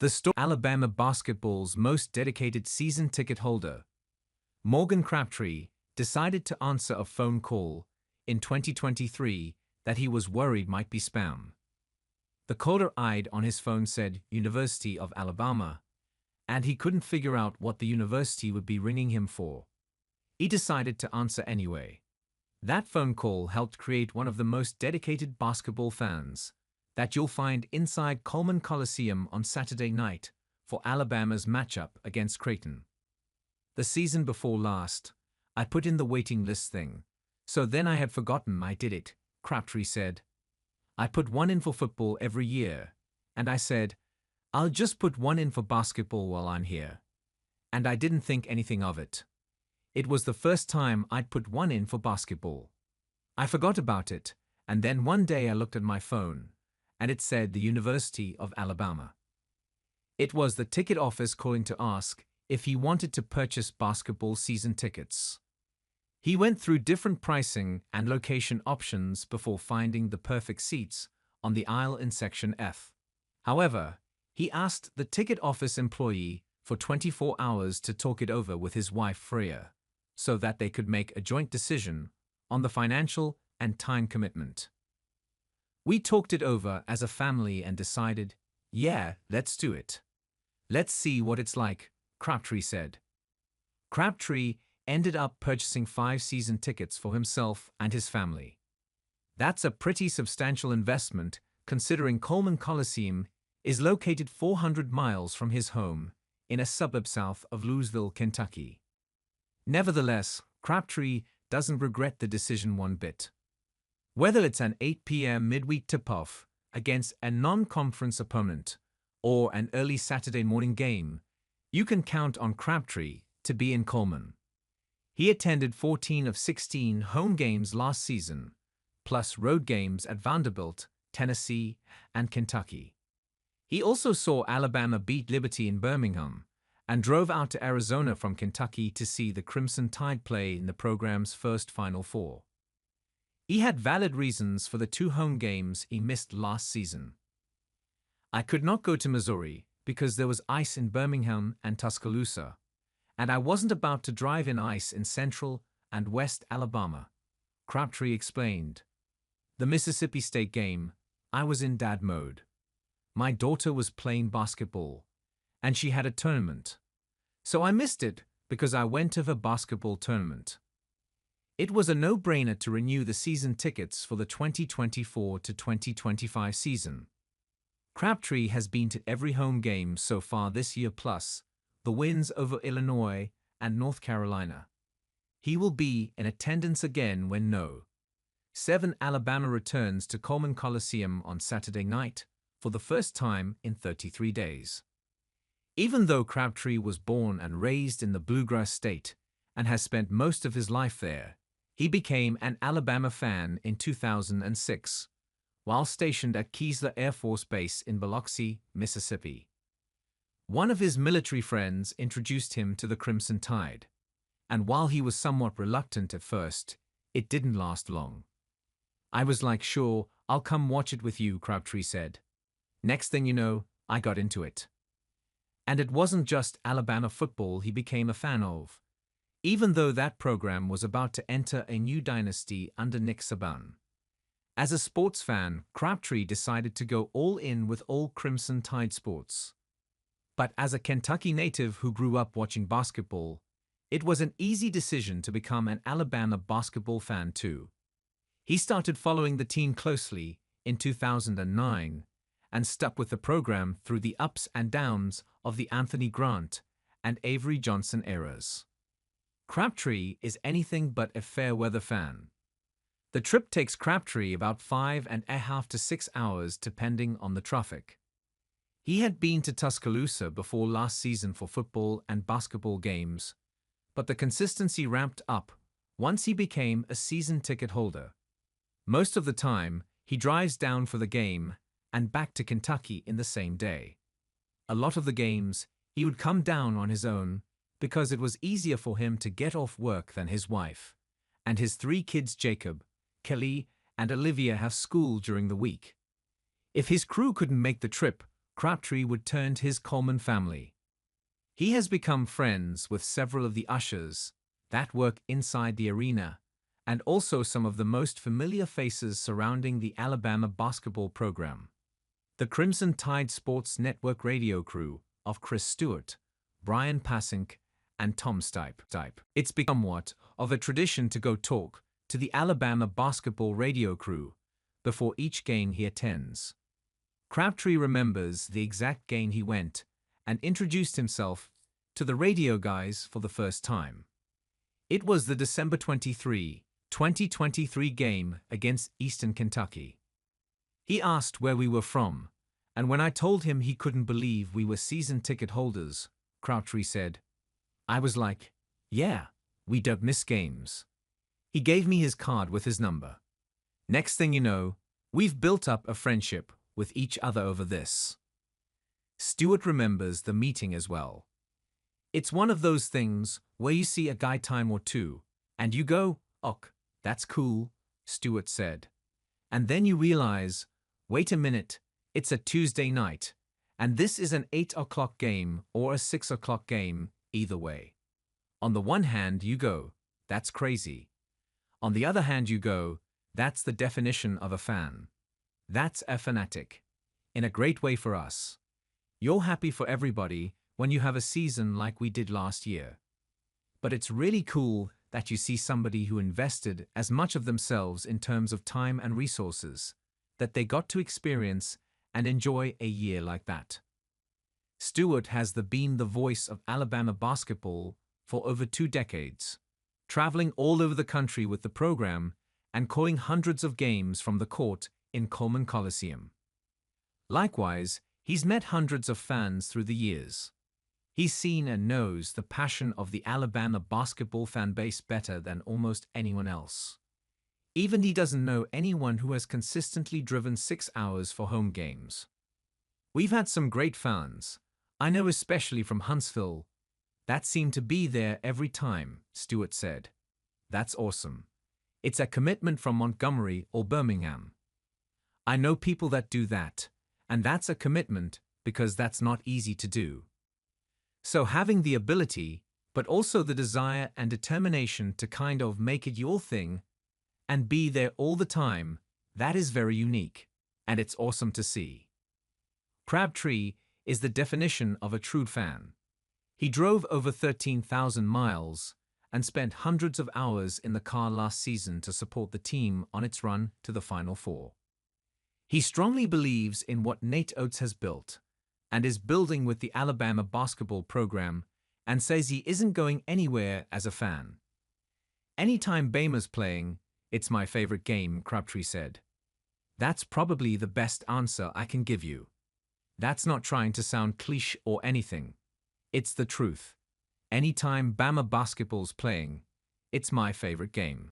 The story of Alabama basketball's most dedicated season ticket holder, Morgan Crabtree, decided to answer a phone call in 2023 that he was worried might be spam. The caller ID on his phone said University of Alabama, and he couldn't figure out what the university would be ringing him for. He decided to answer anyway. That phone call helped create one of the most dedicated basketball fans that you'll find inside Coleman Coliseum on Saturday night for Alabama's matchup against Creighton. The season before last, I put in the waiting list thing, so then I had forgotten I did it, Crabtree said. I put one in for football every year, and I said, I'll just put one in for basketball while I'm here. And I didn't think anything of it. It was the first time I'd put one in for basketball. I forgot about it, and then one day I looked at my phone, and it said the University of Alabama. It was the ticket office calling to ask if he wanted to purchase basketball season tickets. He went through different pricing and location options before finding the perfect seats on the aisle in Section F. However, he asked the ticket office employee for 24 hours to talk it over with his wife Freya, so that they could make a joint decision on the financial and time commitment. We talked it over as a family and decided, yeah, let's do it. Let's see what it's like, Crabtree said. Crabtree ended up purchasing 5 season tickets for himself and his family. That's a pretty substantial investment considering Coleman Coliseum is located 400 miles from his home in a suburb south of Louisville, Kentucky. Nevertheless, Crabtree doesn't regret the decision one bit. Whether it's an 8 p.m. midweek tip-off against a non-conference opponent or an early Saturday morning game, you can count on Crabtree to be in Coleman. He attended 14 of 16 home games last season, plus road games at Vanderbilt, Tennessee, and Kentucky. He also saw Alabama beat Liberty in Birmingham and drove out to Arizona from Kentucky to see the Crimson Tide play in the program's first Final Four. He had valid reasons for the 2 home games he missed last season. I could not go to Missouri because there was ice in Birmingham and Tuscaloosa, and I wasn't about to drive in ice in Central and West Alabama, Crabtree explained. The Mississippi State game, I was in dad mode. My daughter was playing basketball, and she had a tournament. So I missed it because I went to the basketball tournament. It was a no-brainer to renew the season tickets for the 2024 to 2025 season. Crabtree has been to every home game so far this year plus the wins over Illinois and North Carolina. He will be in attendance again when No. 7 Alabama returns to Coleman Coliseum on Saturday night for the first time in 33 days. Even though Crabtree was born and raised in the Bluegrass State and has spent most of his life there, he became an Alabama fan in 2006, while stationed at Keesler Air Force Base in Biloxi, Mississippi. One of his military friends introduced him to the Crimson Tide, and while he was somewhat reluctant at first, it didn't last long. I was like, sure, I'll come watch it with you, Crabtree said. Next thing you know, I got into it. And it wasn't just Alabama football he became a fan of, even though that program was about to enter a new dynasty under Nick Saban. As a sports fan, Crabtree decided to go all in with all Crimson Tide sports. But as a Kentucky native who grew up watching basketball, it was an easy decision to become an Alabama basketball fan too. He started following the team closely in 2009 and stuck with the program through the ups and downs of the Anthony Grant and Avery Johnson eras. Crabtree is anything but a fair-weather fan. The trip takes Crabtree about 5.5 to 6 hours depending on the traffic. He had been to Tuscaloosa before last season for football and basketball games, but the consistency ramped up once he became a season ticket holder. Most of the time, he drives down for the game and back to Kentucky in the same day. A lot of the games, he would come down on his own because it was easier for him to get off work than his wife, and his 3 kids Jacob, Kelly, and Olivia have school during the week. If his crew couldn't make the trip, Crabtree would turn to his Coleman family. He has become friends with several of the ushers that work inside the arena, and also some of the most familiar faces surrounding the Alabama basketball program. The Crimson Tide Sports Network radio crew of Chris Stewart, Brian Passink, and Tom Stipe. It's become somewhat of a tradition to go talk to the Alabama basketball radio crew before each game he attends. Crabtree remembers the exact game he went and introduced himself to the radio guys for the first time. It was the December 23, 2023 game against Eastern Kentucky. He asked where we were from, and when I told him he couldn't believe we were season ticket holders, Crabtree said, I was like, yeah, we don't miss games. He gave me his card with his number. Next thing you know, we've built up a friendship with each other over this. Stewart remembers the meeting as well. It's one of those things where you see a guy time or two, and you go, "Ok, that's cool," Stewart said. And then you realize, wait a minute, it's a Tuesday night, and this is an 8 o'clock game or a 6 o'clock game, either way. On the one hand, you go, that's crazy. On the other hand, you go, that's the definition of a fan. That's a fanatic. In a great way for us. You're happy for everybody when you have a season like we did last year. But it's really cool that you see somebody who invested as much of themselves in terms of time and resources that they got to experience and enjoy a year like that. Stewart has been the voice of Alabama basketball for over 2 decades, traveling all over the country with the program and calling hundreds of games from the court in Coleman Coliseum. Likewise, he's met hundreds of fans through the years. He's seen and knows the passion of the Alabama basketball fan base better than almost anyone else. Even he doesn't know anyone who has consistently driven 6 hours for home games. We've had some great fans, I know especially from Huntsville, that seem to be there every time, Stewart said. That's awesome. It's a commitment from Montgomery or Birmingham. I know people that do that, and that's a commitment because that's not easy to do. So having the ability, but also the desire and determination to kind of make it your thing and be there all the time, that is very unique, and it's awesome to see. Crabtree is the definition of a true fan. He drove over 13,000 miles and spent hundreds of hours in the car last season to support the team on its run to the Final Four. He strongly believes in what Nate Oates has built and is building with the Alabama basketball program and says he isn't going anywhere as a fan. Anytime Bama's playing, it's my favorite game, Crabtree said. That's probably the best answer I can give you. That's not trying to sound cliché or anything. It's the truth. Anytime Bama basketball's playing, it's my favorite game.